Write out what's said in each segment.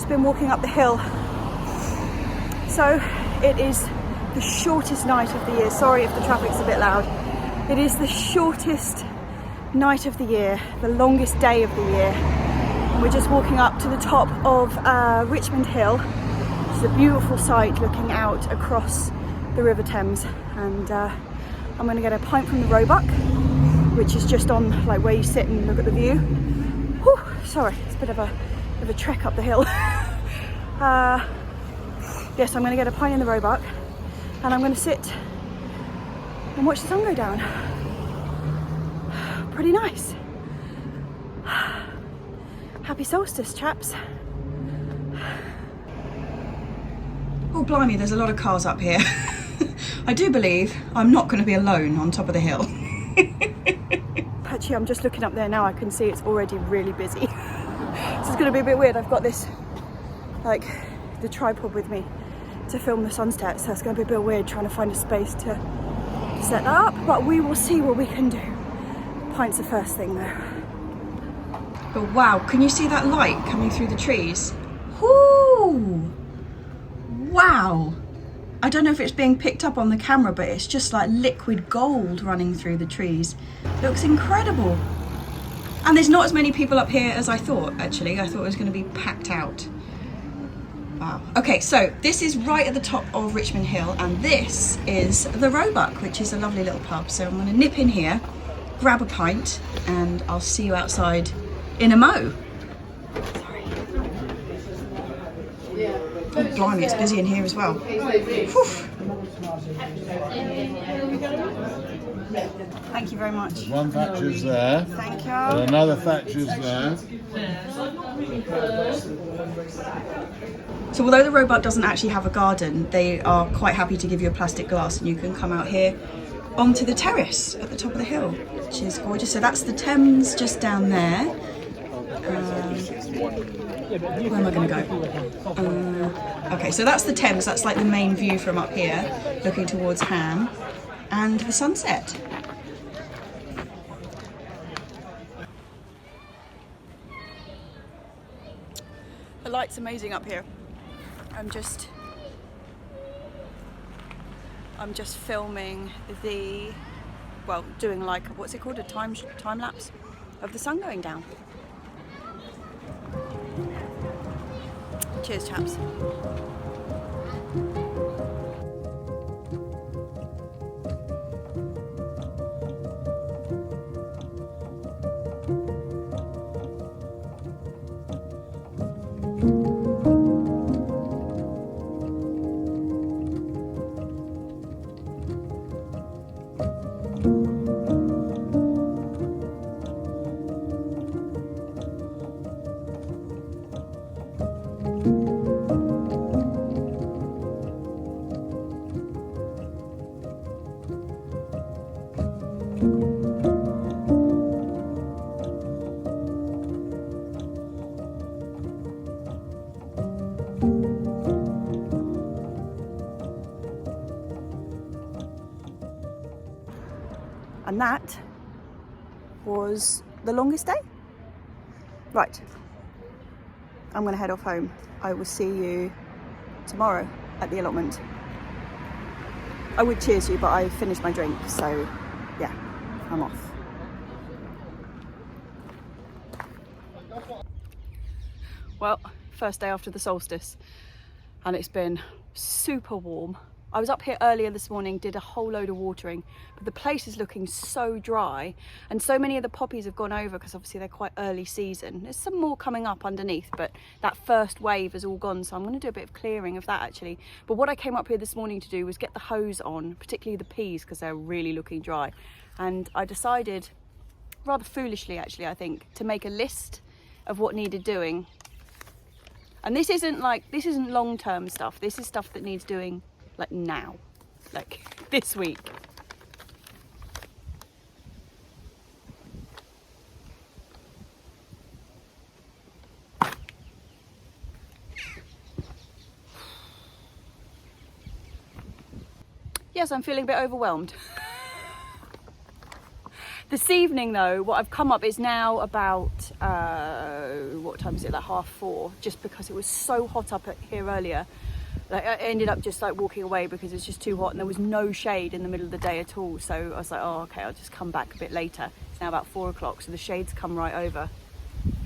just been walking up the hill. So it is the shortest night of the year. Sorry if the traffic's a bit loud. It is the shortest night of the year, the longest day of the year. And we're just walking up to the top of Richmond Hill. It's a beautiful sight looking out across the River Thames. And I'm going to get a pint from the Roebuck, which is just on like where you sit and look at the view. Whew, sorry, it's a bit of a trek up the hill. Yes, I'm going to get a pint in the Roebuck and I'm going to sit and watch the sun go down. Pretty nice. Happy solstice, chaps. Oh blimey, there's a lot of cars up here. I do believe I'm not going to be alone on top of the hill. Actually, I'm just looking up there now. I can see it's already really busy. This is going to be a bit weird. I've got this, like, the tripod with me to film the sunset, so it's going to be a bit weird trying to find a space to set that up, but we will see what we can do. Pint's the first thing though. But wow, can you see that light coming through the trees? Whoo! Wow! I don't know if it's being picked up on the camera, but it's just like liquid gold running through the trees. Looks incredible. And there's not as many people up here as I thought, actually. I thought it was going to be packed out. Wow. Okay, so this is right at the top of Richmond Hill, and this is the Roebuck, which is a lovely little pub. So I'm going to nip in here, grab a pint, and I'll see you outside in a mo. Sorry. Oh, blimey, it's busy in here as well. Whew. Thank you very much. There's one Thatcher's there. Thank you. And another Thatcher's there. So although the Roebuck doesn't actually have a garden, they are quite happy to give you a plastic glass and you can come out here onto the terrace at the top of the hill, which is gorgeous. So that's the Thames just down there. Where am I going to go? Okay, so that's the Thames. That's like the main view from up here, looking towards Ham and the sunset. The light's amazing up here. I'm just filming the, well, doing like, what's it called, a time lapse of the sun going down. Cheers, chaps. And that was the longest day. Right, I'm gonna head off home. I will see you tomorrow at the allotment. I would cheers you, but I finished my drink, so yeah, I'm off. Well, first day after the solstice, and it's been super warm. I was up here earlier this morning, did a whole load of watering, but the place is looking so dry, and so many of the poppies have gone over because obviously they're quite early season. There's some more coming up underneath, but that first wave has all gone, so I'm going to do a bit of clearing of that actually. But what I came up here this morning to do was get the hose on, particularly the peas, because they're really looking dry. And I decided, rather foolishly actually, I think, to make a list of what needed doing. And this isn't long-term stuff. This is stuff that needs doing like now, like this week. Yes, I'm feeling a bit overwhelmed. This evening though, what I've come up is now about, what time is it, like 4:30, just because it was so hot up here earlier. Like, I ended up just like walking away because it's just too hot and there was no shade in the middle of the day at all. So I was like, oh, okay, I'll just come back a bit later. It's now about 4 o'clock, so the shade's come right over.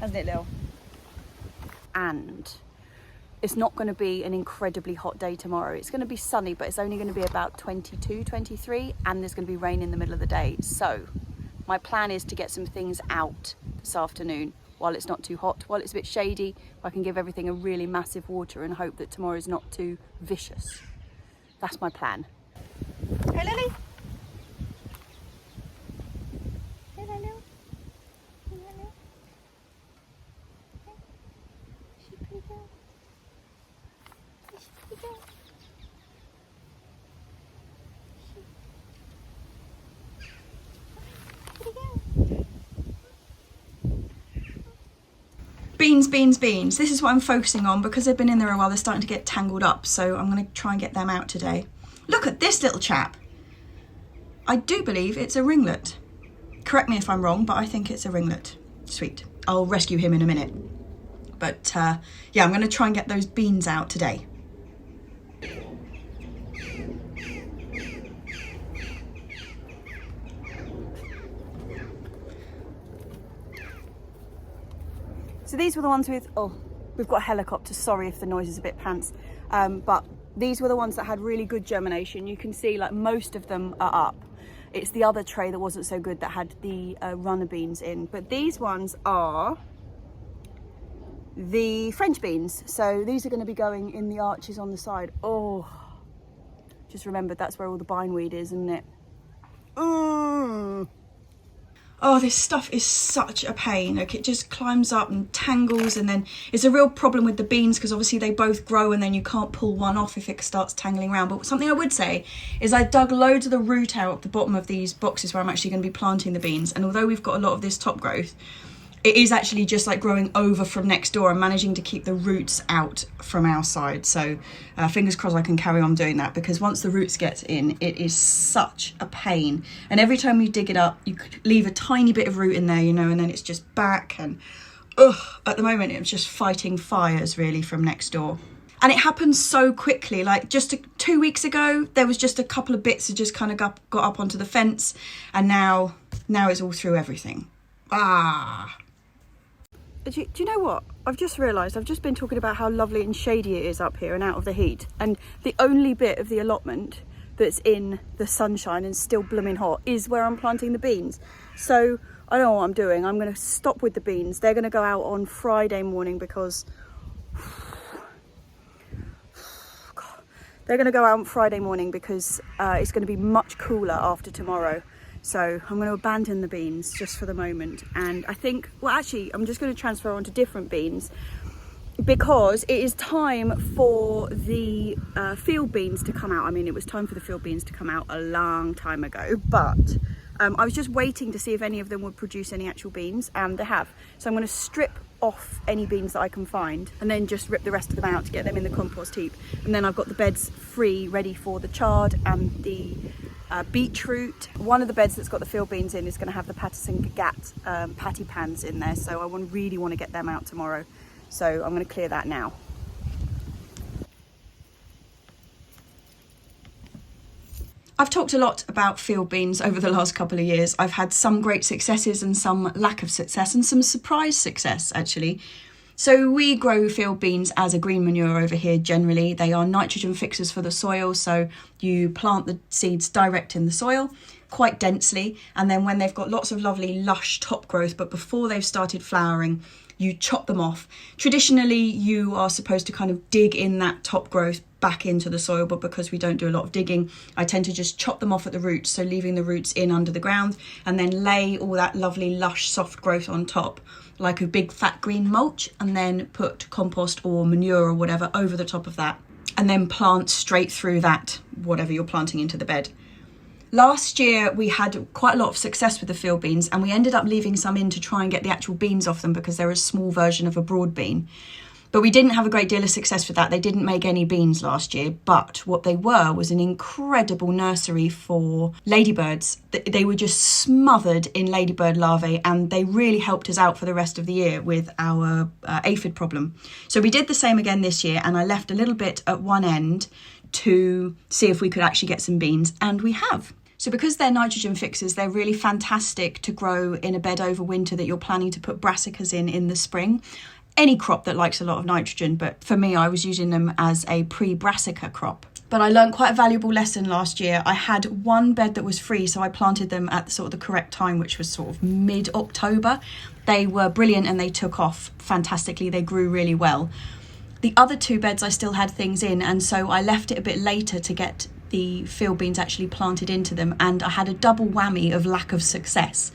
Hasn't it, Lil? And it's not going to be an incredibly hot day tomorrow. It's going to be sunny, but it's only going to be about 22, 23, and there's going to be rain in the middle of the day. So my plan is to get some things out this afternoon while it's not too hot, while it's a bit shady. I can give everything a really massive water and hope that tomorrow's not too vicious. That's my plan. Hey, Lily. Hey, Lily. Hey, Lily. Hey. She's pretty good. She's pretty good. Beans, beans, beans. This is what I'm focusing on because they've been in there a while. They're starting to get tangled up, so I'm going to try and get them out today. Look at this little chap. I do believe it's a ringlet. Correct me if I'm wrong, but I think it's a ringlet. Sweet. I'll rescue him in a minute. But yeah, I'm going to try and get those beans out today. So these were the ones with, oh, we've got a helicopter, sorry if the noise is a bit pants, but these were the ones that had really good germination. You can see like most of them are up. It's the other tray that wasn't so good that had the runner beans in, but these ones are the French beans. So these are going to be going in the arches on the side. Oh, just remembered that's where all the bindweed is, isn't it? Oh, this stuff is such a pain. Like, it just climbs up and tangles, and then it's a real problem with the beans because obviously they both grow and then you can't pull one off if it starts tangling around. But something I would say is I dug loads of the root out of the bottom of these boxes where I'm actually going to be planting the beans. And although we've got a lot of this top growth, it is actually just like growing over from next door and managing to keep the roots out from our side. So fingers crossed I can carry on doing that, because once the roots get in, it is such a pain. And every time you dig it up, you could leave a tiny bit of root in there, you know, and then it's just back. And at the moment, it's just fighting fires really from next door. And it happens so quickly. Like just 2 weeks ago, there was just a couple of bits that just kind of got up onto the fence. And now it's all through everything. Do you know what? I've just realised, I've just been talking about how lovely and shady it is up here and out of the heat. And the only bit of the allotment that's in the sunshine and still blooming hot is where I'm planting the beans. So I don't know what I'm doing. I'm going to stop with the beans. They're going to go out on Friday morning because... They're going to go out on Friday morning because it's going to be much cooler after tomorrow. So I'm going to abandon the beans just for the moment. And I think, well, actually, I'm just going to transfer on to different beans because it is time for the field beans to come out. I mean, it was time for the field beans to come out a long time ago, but I was just waiting to see if any of them would produce any actual beans, and they have. So I'm going to strip off any beans that I can find and then just rip the rest of them out to get them in the compost heap. And then I've got the beds free, ready for the chard and the beetroot. One of the beds that's got the field beans in is going to have the pattypans in there, so I really want to get them out tomorrow. So I'm going to clear that now. I've talked a lot about field beans over the last couple of years. I've had some great successes and some lack of success and some surprise success actually. So we grow field beans as a green manure over here generally. They are nitrogen fixers for the soil, so you plant the seeds direct in the soil quite densely, and then when they've got lots of lovely lush top growth, but before they've started flowering, you chop them off. Traditionally, you are supposed to kind of dig in that top growth back into the soil, but because we don't do a lot of digging, I tend to just chop them off at the roots, so leaving the roots in under the ground, and then lay all that lovely lush soft growth on top like a big fat green mulch, and then put compost or manure or whatever over the top of that, and then plant straight through that, whatever you're planting into the bed. Last year we had quite a lot of success with the field beans, and we ended up leaving some in to try and get the actual beans off them because they're a small version of a broad bean. But we didn't have a great deal of success with that. They didn't make any beans last year, but what they were was an incredible nursery for ladybirds. They were just smothered in ladybird larvae, and they really helped us out for the rest of the year with our aphid problem. So we did the same again this year, and I left a little bit at one end to see if we could actually get some beans, and we have. So because they're nitrogen fixers, they're really fantastic to grow in a bed over winter that you're planning to put brassicas in the spring. Any crop that likes a lot of nitrogen, but for me, I was using them as a pre-brassica crop. But I learned quite a valuable lesson last year. I had one bed that was free, so I planted them at sort of the correct time, which was sort of mid-October. They were brilliant and they took off fantastically. They grew really well. The other two beds I still had things in, and so I left it a bit later to get the field beans actually planted into them, and I had a double whammy of lack of success.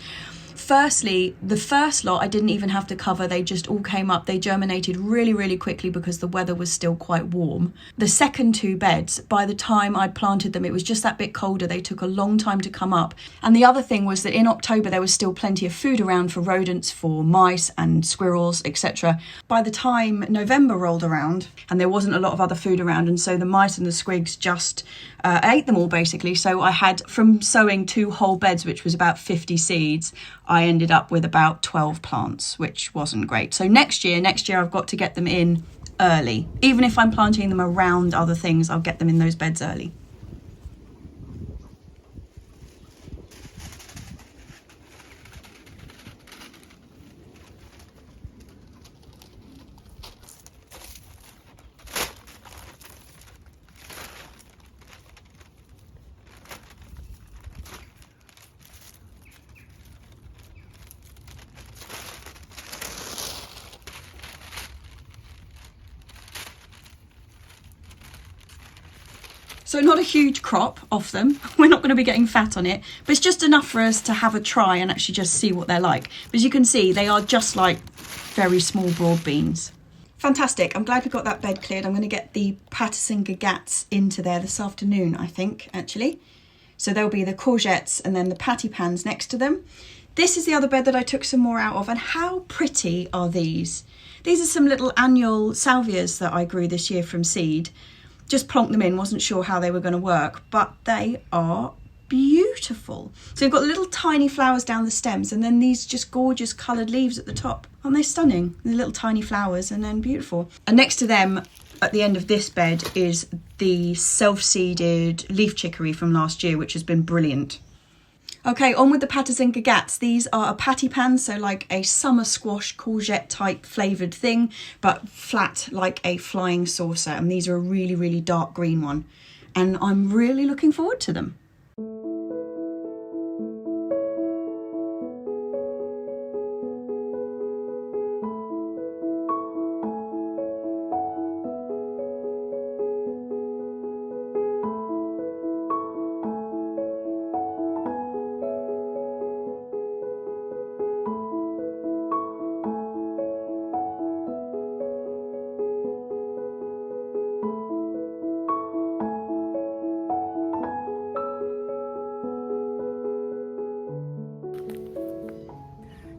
Firstly, the first lot I didn't even have to cover. They just all came up. They germinated really, really quickly because the weather was still quite warm. The second two beds, by the time I'd planted them, it was just that bit colder. They took a long time to come up. And the other thing was that in October, there was still plenty of food around for rodents, for mice and squirrels, etc. By the time November rolled around, and there wasn't a lot of other food around, and so the mice and the squigs just ate them all basically. So I had, from sowing 2 whole beds, which was about 50 seeds, I ended up with about 12 plants, which wasn't great. So next year I've got to get them in early. Even if I'm planting them around other things, I'll get them in those beds early. So not a huge crop off them. We're not going to be getting fat on it, but it's just enough for us to have a try and actually just see what they're like. But as you can see, they are just like very small broad beans. Fantastic. I'm glad we got that bed cleared. I'm going to get the Pattypans and Beans into there this afternoon, I think, actually. So there'll be the courgettes and then the pattypans next to them. This is the other bed that I took some more out of, and how pretty are these? These are some little annual salvias that I grew this year from seed. Just plonked them in, wasn't sure how they were going to work, but they are beautiful. So you've got little tiny flowers down the stems, and then these just gorgeous coloured leaves at the top. Aren't they stunning? The little tiny flowers, and then beautiful. And next to them, at the end of this bed, is the self-seeded leaf chicory from last year, which has been brilliant. Okay, on with the Pattypans and Beans. These are a pattypan, so like a summer squash courgette type flavoured thing, but flat like a flying saucer. And these are a really, really dark green one. And I'm really looking forward to them.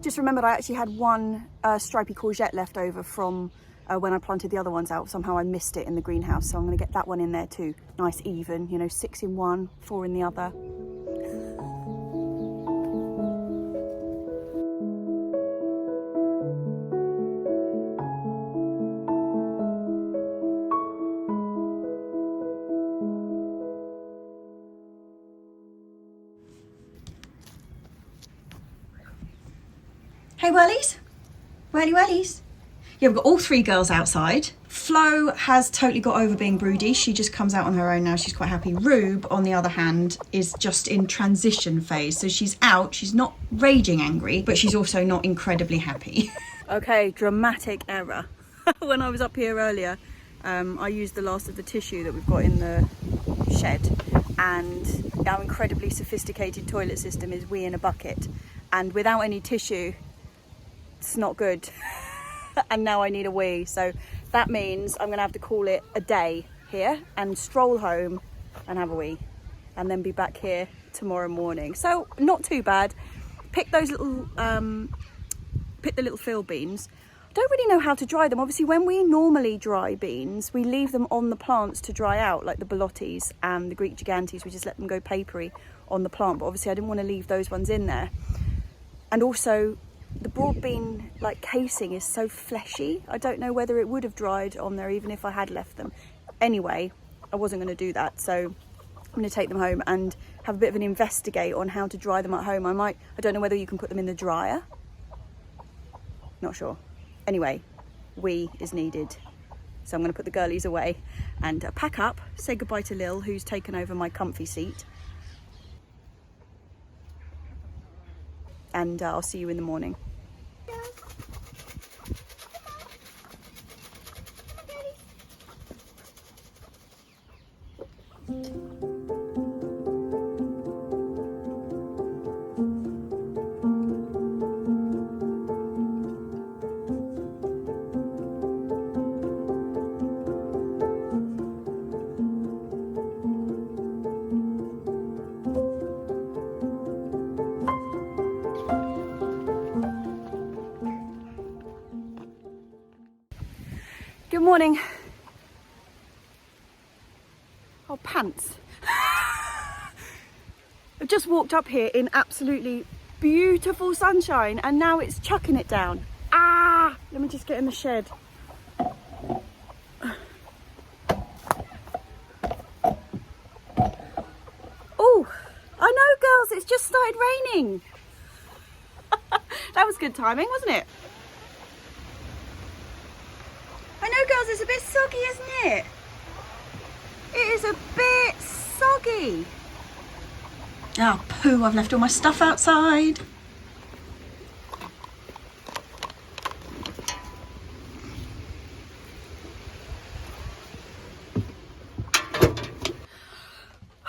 Just remembered I actually had one stripy courgette left over from when I planted the other ones out. Somehow I missed it in the greenhouse, so I'm going to get that one in there too. Nice even, you know, 6 in one, 4 in the other. Hey wellies, wellies. Yeah, we've got all 3 girls outside. Flo has totally got over being broody. She just comes out on her own now. She's quite happy. Rube, on the other hand, is just in transition phase. So she's out. She's not raging angry, but she's also not incredibly happy. Okay, dramatic error. When I was up here earlier, I used the last of the tissue that we've got in the shed, and our incredibly sophisticated toilet system is wee in a bucket. And without any tissue, it's not good. And now I need a wee, so that means I'm gonna have to call it a day here and stroll home and have a wee, and then be back here tomorrow morning. So not too bad. Pick those little pick the little field beans. don't really know how to dry them. Obviously, when we normally dry beans, we leave them on the plants to dry out, like the Borlottis and the Greek gigantes. We just let them go papery on the plant, but obviously I didn't want to leave those ones in there. And also, the broad bean like casing is so fleshy. I don't know whether it would have dried on there even if I had left them. Anyway, I wasn't going to do that, so I'm going to take them home and have a bit of an investigate on how to dry them at home. I don't know whether you can put them in the dryer. Not sure. Anyway, we is needed. So I'm going to put the girlies away and pack up, say goodbye to Lil, who's taken over my comfy seat. And I'll see you in the morning. Good morning. Oh, pants. I've just walked up here in absolutely beautiful sunshine and now it's chucking it down. Ah! Let me just get in the shed. Oh, I know girls, it's just started raining. That was good timing, wasn't it? I know girls, it's a bit soggy, isn't it? It is a bit soggy. Oh poo, I've left all my stuff outside.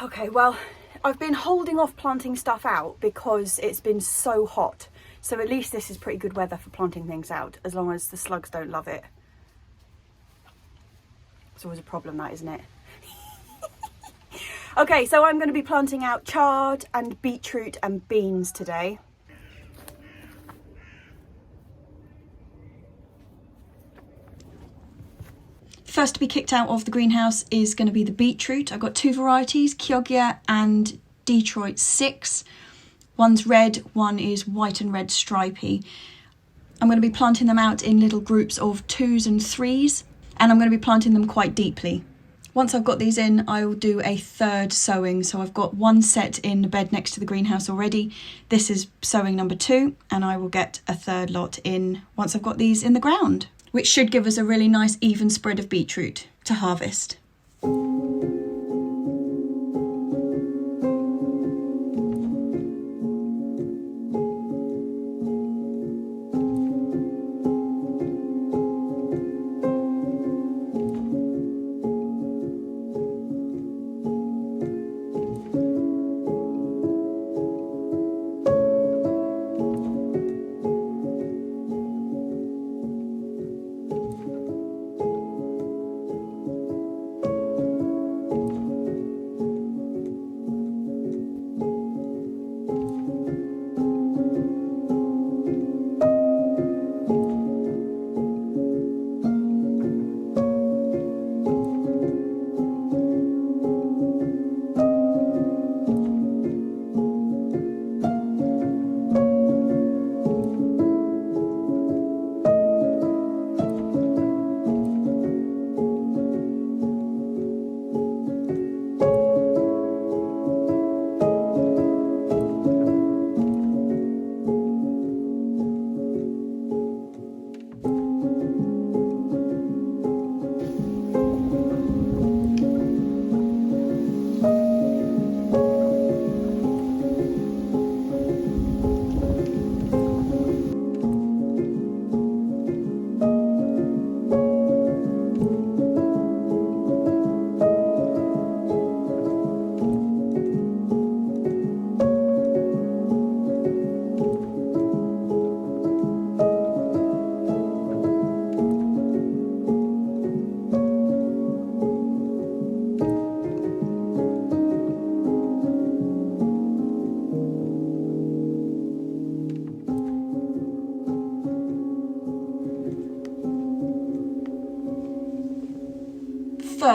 Okay, well, I've been holding off planting stuff out because it's been so hot. So at least this is pretty good weather for planting things out, as long as the slugs don't love it. It's always a problem, that, isn't it? Okay, so I'm going to be planting out chard and beetroot and beans today. First to be kicked out of the greenhouse is going to be the beetroot. I've got two varieties, Chioggia and Detroit 6. One's red, one is white and red stripy. I'm going to be planting them out in little groups of 2s and 3s. And I'm going to be planting them quite deeply. Once I've got these in, I will do a third sowing. So I've got one set in the bed next to the greenhouse already. This is sowing number 2, and I will get a third lot in once I've got these in the ground, which should give us a really nice even spread of beetroot to harvest.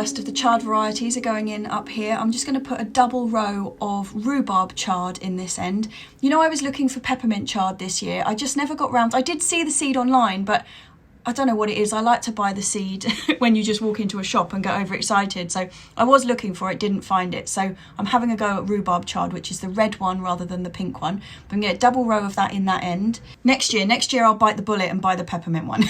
first of the chard varieties are going in up here. I'm just going to put a double row of rhubarb chard in this end. You know, I was looking for peppermint chard this year. I just never got round. I did see the seed online, but I don't know what it is. I like to buy the seed when you just walk into a shop and get overexcited. So I was looking for it, didn't find it. So I'm having a go at rhubarb chard, which is the red one rather than the pink one. But I'm going to get a double row of that in that end. Next year I'll bite the bullet and buy the peppermint one.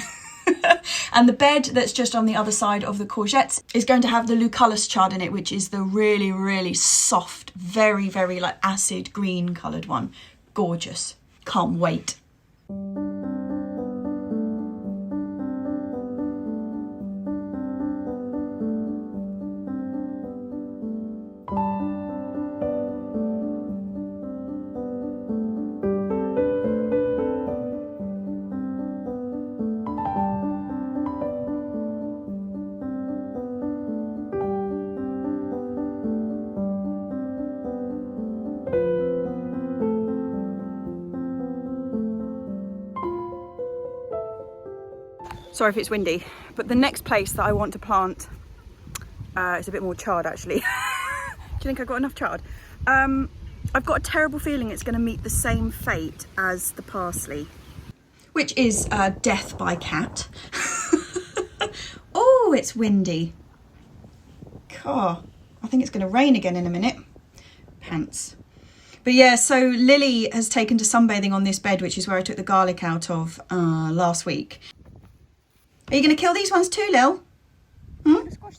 And the bed that's just on the other side of the courgettes is going to have the Lucullus chard in it, which is the really, really soft, very, very like acid green coloured one. Gorgeous. Can't wait. Sorry if it's windy, but the next place that I want to plant is a bit more chard actually. Do you think I've got enough chard? I've got a terrible feeling it's going to meet the same fate as the parsley, which is death by cat. Oh, it's windy. God, I think it's going to rain again in a minute. Pants. But yeah, so Lily has taken to sunbathing on this bed, which is where I took the garlic out of last week. Are you going to kill these ones too, Lil?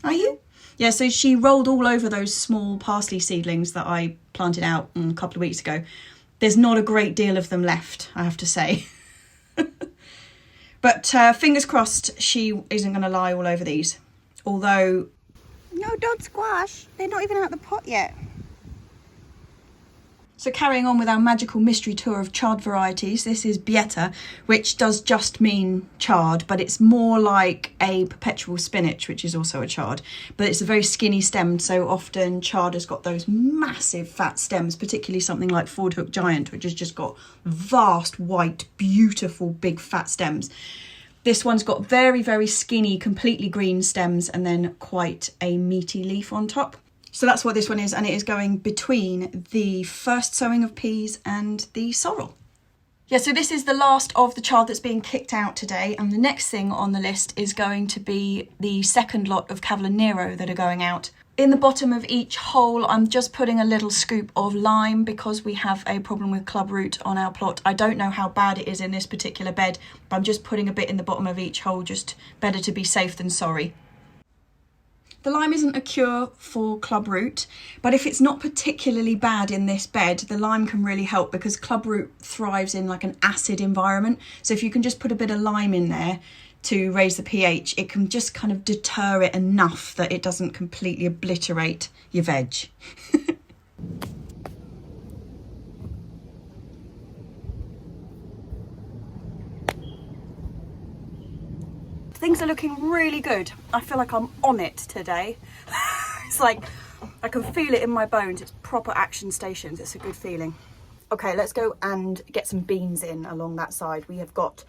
Are you? Yeah, so she rolled all over those small parsley seedlings that I planted out a couple of weeks ago. There's not a great deal of them left, I have to say. But fingers crossed she isn't going to lie all over these. Although... No, don't squash. They're not even out the pot yet. So carrying on with our magical mystery tour of chard varieties, this is Bieta, which does just mean chard, but it's more like a perpetual spinach, which is also a chard. But it's a very skinny stem, so often chard has got those massive fat stems, particularly something like Ford Hook Giant, which has just got vast, white, beautiful, big fat stems. This one's got very, very skinny, completely green stems and then quite a meaty leaf on top. So that's what this one is, and it is going between the first sowing of peas and the sorrel. Yeah, so this is the last of the chard that's being kicked out today, and the next thing on the list is going to be the second lot of Cavolo Nero that are going out. In the bottom of each hole, I'm just putting a little scoop of lime because we have a problem with clubroot on our plot. I don't know how bad it is in this particular bed, but I'm just putting a bit in the bottom of each hole, just better to be safe than sorry. The lime isn't a cure for clubroot, but if it's not particularly bad in this bed, the lime can really help because clubroot thrives in like an acid environment. So if you can just put a bit of lime in there to raise the pH, it can just kind of deter it enough that it doesn't completely obliterate your veg. Things are looking really good. I feel like I'm on it today. It's like, I can feel it in my bones. It's proper action stations. It's a good feeling. Okay, let's go and get some beans in along that side. We have got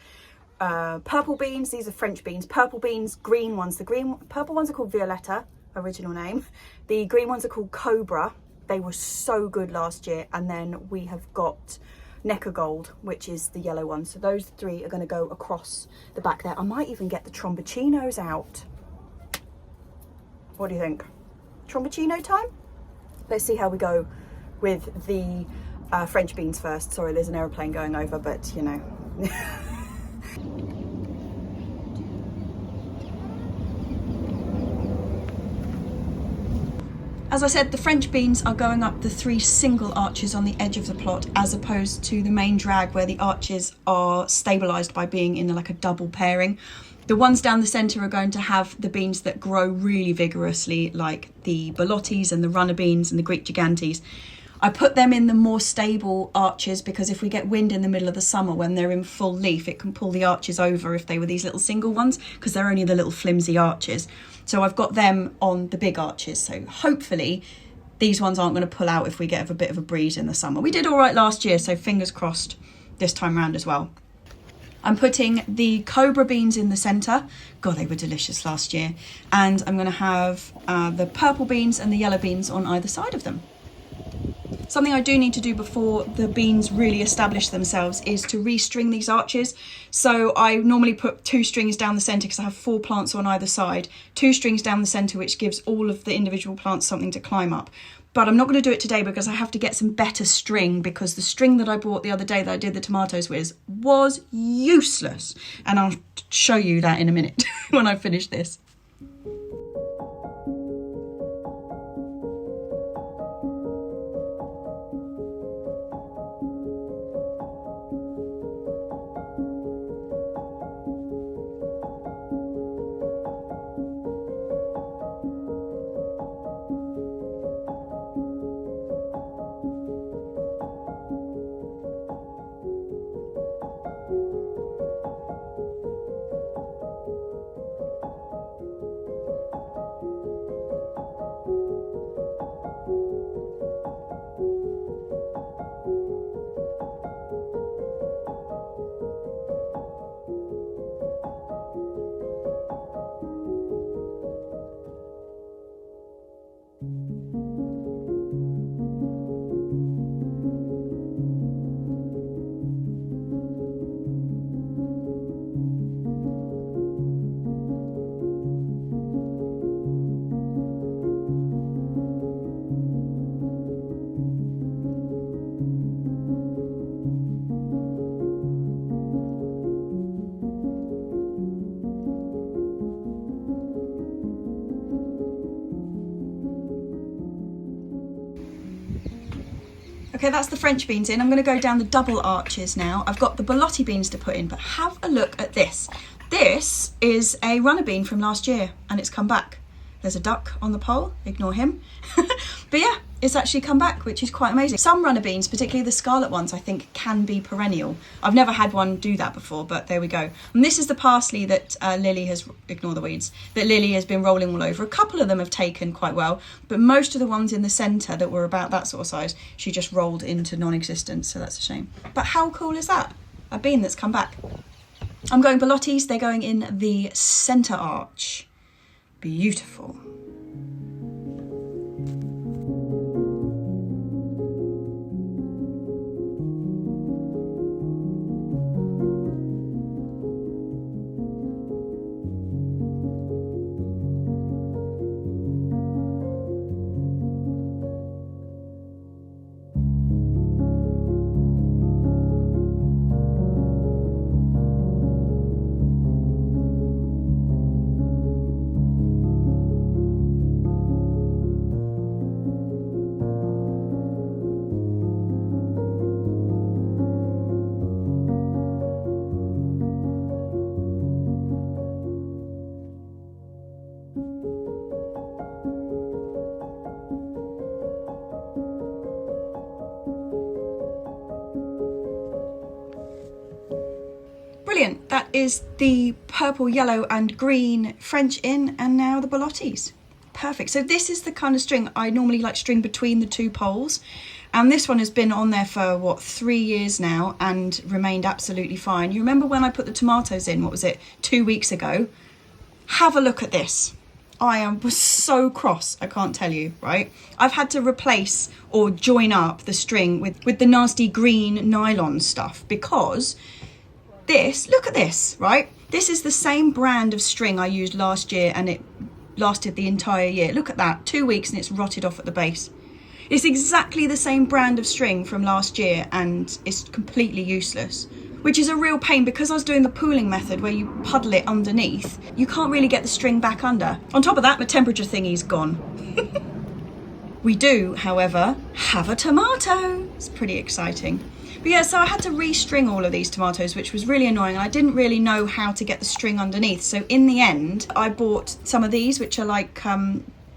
purple beans. These are French beans. Purple beans, green ones. The purple ones are called Violetta, original name. The green ones are called Cobra. They were so good last year. And then we have got Necker Gold, which is the yellow one. So those three are going to go across the back there. I might even get the Tromboccinos out. What do you think? Tromboccino time? Let's see how we go with the French beans first. Sorry, there's an aeroplane going over, but you know. As I said, the French beans are going up the 3 single arches on the edge of the plot as opposed to the main drag where the arches are stabilised by being in like a double pairing. The ones down the centre are going to have the beans that grow really vigorously, like the Borlottis and the runner beans and the Greek gigantes. I put them in the more stable arches because if we get wind in the middle of the summer when they're in full leaf, it can pull the arches over if they were these little single ones because they're only the little flimsy arches. So I've got them on the big arches. So hopefully these ones aren't going to pull out if we get a bit of a breeze in the summer. We did all right last year, so fingers crossed this time round as well. I'm putting the Cobra beans in the centre. God, they were delicious last year. And I'm going to have the purple beans and the yellow beans on either side of them. Something I do need to do before the beans really establish themselves is to restring these arches. So I normally put 2 strings down the centre because I have 4 plants on either side. 2 strings down the centre, which gives all of the individual plants something to climb up. But I'm not going to do it today because I have to get some better string, because the string that I bought the other day that I did the tomatoes with was useless. And I'll show you that in a minute when I finish this. Okay, that's the French beans in. I'm going to go down the double arches now. I've got the Borlotti beans to put in, but have a look at this. This is a runner bean from last year, and it's come back. There's a duck on the pole, ignore him. But yeah, it's actually come back, which is quite amazing. Some runner beans, particularly the scarlet ones, I think can be perennial. I've never had one do that before, but there we go. And this is the parsley that Lily has, ignore the weeds, that Lily has been rolling all over. A couple of them have taken quite well, but most of the ones in the centre that were about that sort of size, she just rolled into non-existence, so that's a shame. But how cool is that? A bean that's come back. I'm going Borlottis, they're going in the centre arch. Beautiful. Brilliant, that is the purple, yellow and green French in, and now the Borlottis. Perfect, so this is the kind of string I normally like string between the 2 poles, and this one has been on there for what, 3 years now and remained absolutely fine. You remember when I put the tomatoes in, what was it, 2 weeks ago? Have a look at this. I was so cross, I can't tell you, right? I've had to replace or join up the string with the nasty green nylon stuff, because this, look at this, right? This is the same brand of string I used last year, and it lasted the entire year. Look at that, 2 weeks and it's rotted off at the base. It's exactly the same brand of string from last year and it's completely useless, which is a real pain because I was doing the pooling method where you puddle it underneath. You can't really get the string back under. On top of that, my temperature thingy's gone. We do, however, have a tomato. It's pretty exciting. But yeah, so I had to restring all of these tomatoes, which was really annoying. I didn't really know how to get the string underneath. So in the end, I bought some of these, which are like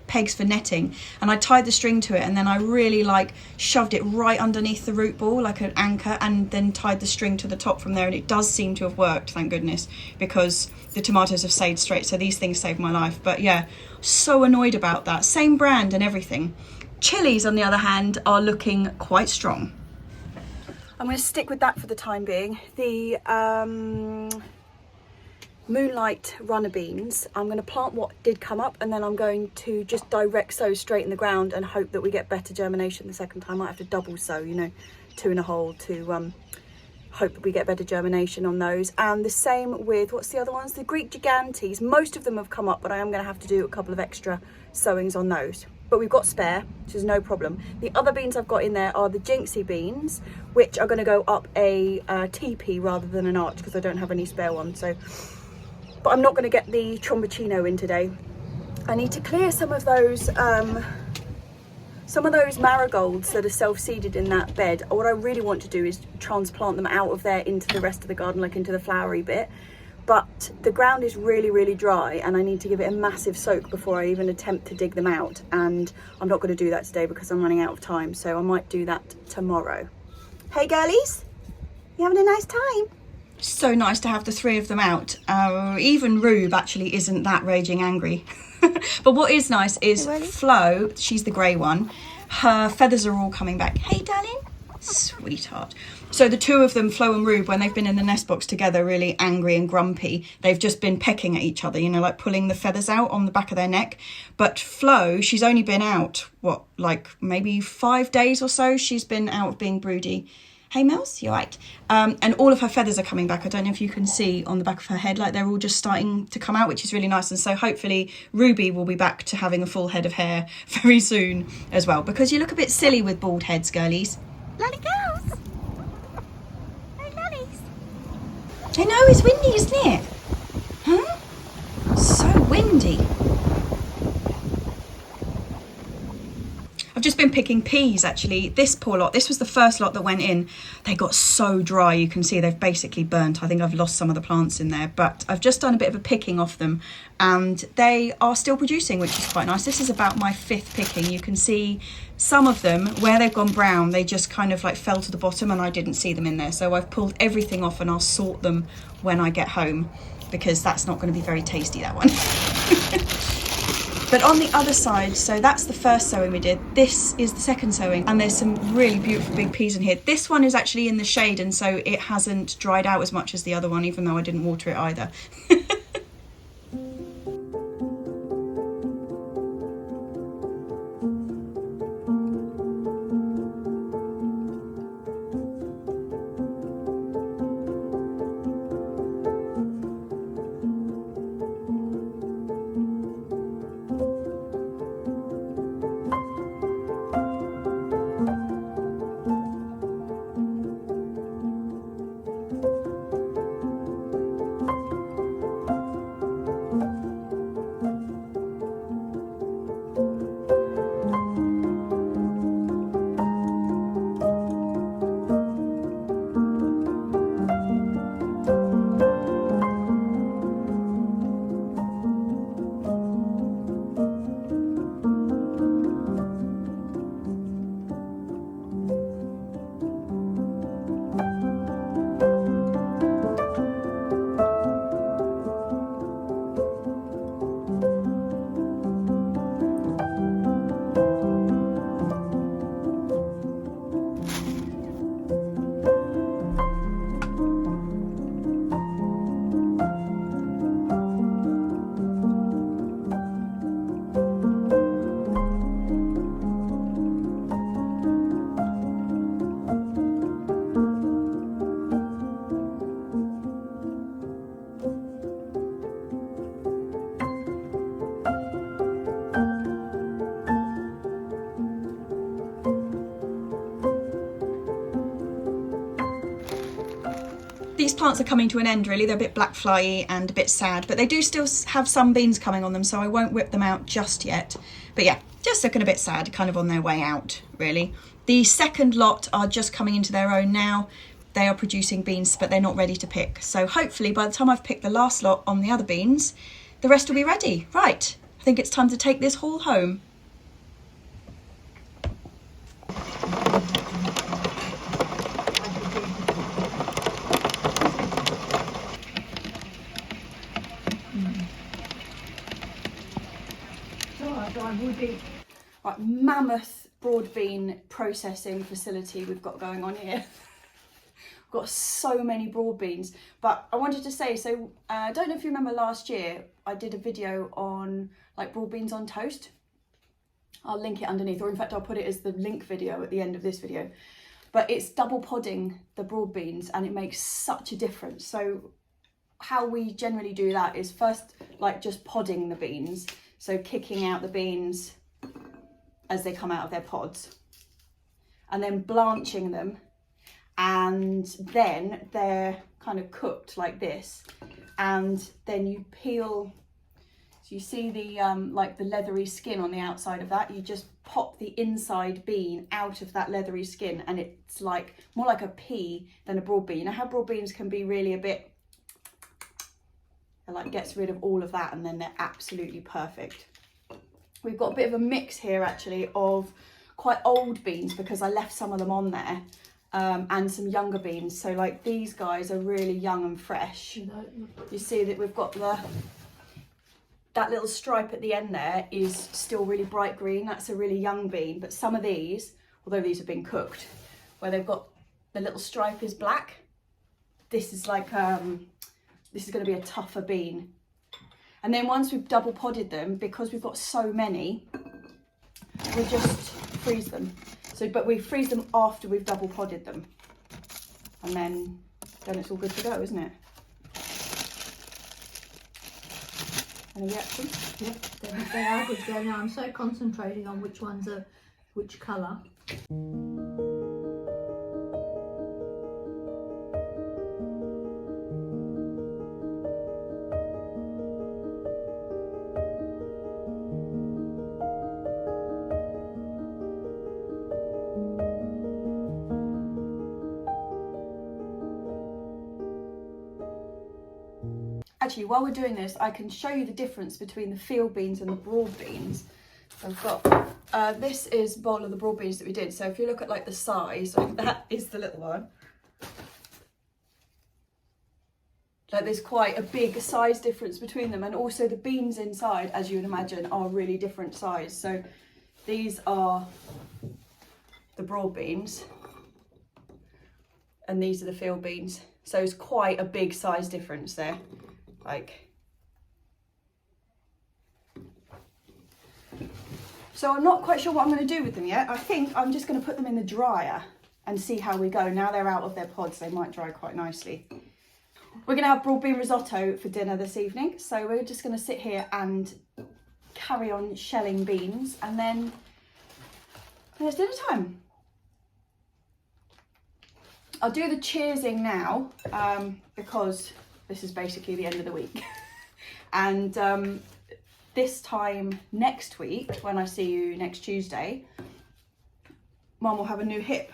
pegs for netting, and I tied the string to it, and then I really like shoved it right underneath the root ball like an anchor, and then tied the string to the top from there. And it does seem to have worked, thank goodness, because the tomatoes have stayed straight. So these things saved my life. But yeah, so annoyed about that. Same brand and everything. Chilies, on the other hand, are looking quite strong. I'm going to stick with that for the time being. The moonlight runner beans, I'm going to plant what did come up, and then I'm going to just direct sow straight in the ground and hope that we get better germination the second time. I might have to double sow, you know, 2 in a hole to hope that we get better germination on those. And the same with, what's the other ones? The Greek gigantes. Most of them have come up, but I am going to have to do a couple of extra sowings on those. But we've got spare, which is no problem. The other beans I've got in there are the jinxie beans, which are going to go up a teepee rather than an arch because I don't have any spare ones. So, but I'm not going to get the tromboncino in today. I need to clear some of those marigolds that are self-seeded in that bed. What I really want to do is transplant them out of there into the rest of the garden, like into the flowery bit. But the ground is really, really dry and I need to give it a massive soak before I even attempt to dig them out. And I'm not going to do that today because I'm running out of time. So I might do that tomorrow. Hey girlies, you having a nice time? So nice to have the 3 of them out. Even Rube actually isn't that raging angry. But what is nice is Flo, she's the grey one. Her feathers are all coming back. Hey darling, sweetheart. So the 2 of them, Flo and Rube, when they've been in the nest box together, really angry and grumpy, they've just been pecking at each other, you know, like pulling the feathers out on the back of their neck. But Flo, she's only been out, what, like maybe 5 days or so she's been out of being broody. Hey Mouse, you're right. And all of her feathers are coming back. I don't know if you can see on the back of her head, like they're all just starting to come out, which is really nice. And so hopefully Ruby will be back to having a full head of hair very soon as well, because you look a bit silly with bald heads, girlies. Lolly girls. Hey lollies. I know, it's windy, isn't it? Huh? So windy. I've just been picking peas actually. This poor lot, this was the first lot that went in. They got so dry, you can see they've basically burnt. I think I've lost some of the plants in there, but I've just done a bit of a picking off them and they are still producing, which is quite nice. This is about my 5th picking. You can see some of them, where they've gone brown, they just kind of like fell to the bottom and I didn't see them in there. So I've pulled everything off and I'll sort them when I get home because that's not going to be very tasty, that one. But on the other side, so that's the first sowing we did. This is the second sowing and there's some really beautiful big peas in here. This one is actually in the shade and so it hasn't dried out as much as the other one, even though I didn't water it either. These plants are coming to an end really. They're a bit black flyy and a bit sad, but they do still have some beans coming on them, so I won't whip them out just yet. But yeah, just looking a bit sad, kind of on their way out really. The second lot are just coming into their own now. They are producing beans, but they're not ready to pick. So hopefully by the time I've picked the last lot on the other beans, the rest will be ready. Right, I think it's time to take this haul home. Right, mammoth broad bean processing facility we've got going on here. We've got so many broad beans. But I wanted to say, so I don't know if you remember last year, I did a video on like broad beans on toast. I'll link it underneath, or in fact I'll put it as the link video at the end of this video. But it's double podding the broad beans and it makes such a difference. So how we generally do that is first like just podding the beans. So kicking out the beans as they come out of their pods. And then blanching them. And then they're kind of cooked like this. And then you peel, so you see the like the leathery skin on the outside of that. You just pop the inside bean out of that leathery skin and it's like more like a pea than a broad bean. You know how broad beans can be really a bit, it like gets rid of all of that and then they're absolutely perfect. We've got a bit of a mix here actually of quite old beans because I left some of them on there and some younger beans. So like these guys are really young and fresh. You see that we've got that little stripe at the end there is still really bright green. That's a really young bean. But some of these, although these have been cooked, where they've got the little stripe is black, this is like, this is going to be a tougher bean. And then once we've double podded them, because we've got so many, we just freeze them. So, but we freeze them after we've double podded them. And then it's all good to go, isn't it? Any reaction? Yep, they are good to go. Now I'm so concentrating on which ones are which colour. Actually, while we're doing this, I can show you the difference between the field beans and the broad beans. I've got, this is a bowl of the broad beans that we did. So if you look at like the size, like that is the little one. Like there's quite a big size difference between them. And also the beans inside, as you would imagine, are really different size. So these are the broad beans and these are the field beans. So it's quite a big size difference there. Like, so I'm not quite sure what I'm going to do with them yet. I think I'm just going to put them in the dryer and see how we go. Now they're out of their pods, they might dry quite nicely. We're going to have broad bean risotto for dinner this evening. So we're just going to sit here and carry on shelling beans and then it's dinner time. I'll do the cheersing now because this is basically the end of the week. And this time next week, when I see you next Tuesday, Mum will have a new hip.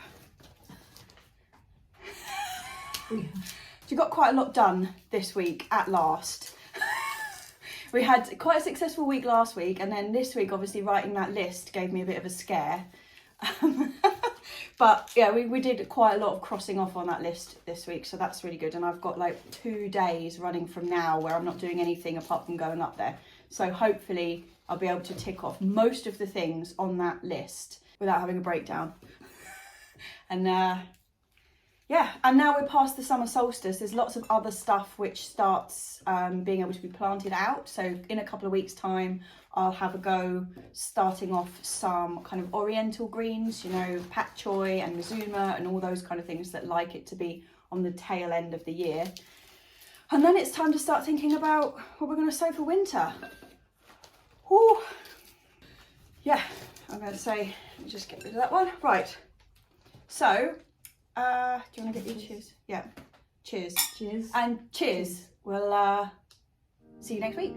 She got quite a lot done this week at last. We had quite a successful week last week, and then this week obviously writing that list gave me a bit of a scare. But yeah, we did quite a lot of crossing off on that list this week, so that's really good. And I've got like 2 days running from now where I'm not doing anything apart from going up there. So hopefully I'll be able to tick off most of the things on that list without having a breakdown. And yeah, and now we're past the summer solstice. There's lots of other stuff which starts being able to be planted out. So in a couple of weeks' time, I'll have a go starting off some kind of oriental greens, you know, pak choi and mizuma and all those kind of things that like it to be on the tail end of the year. And then it's time to start thinking about what we're going to sow for winter. Whew. Yeah, I'm going to say, just get rid of that one. Right, so, do you want to get your cheers? Yeah, cheers. Cheers. And cheers. We'll see you next week.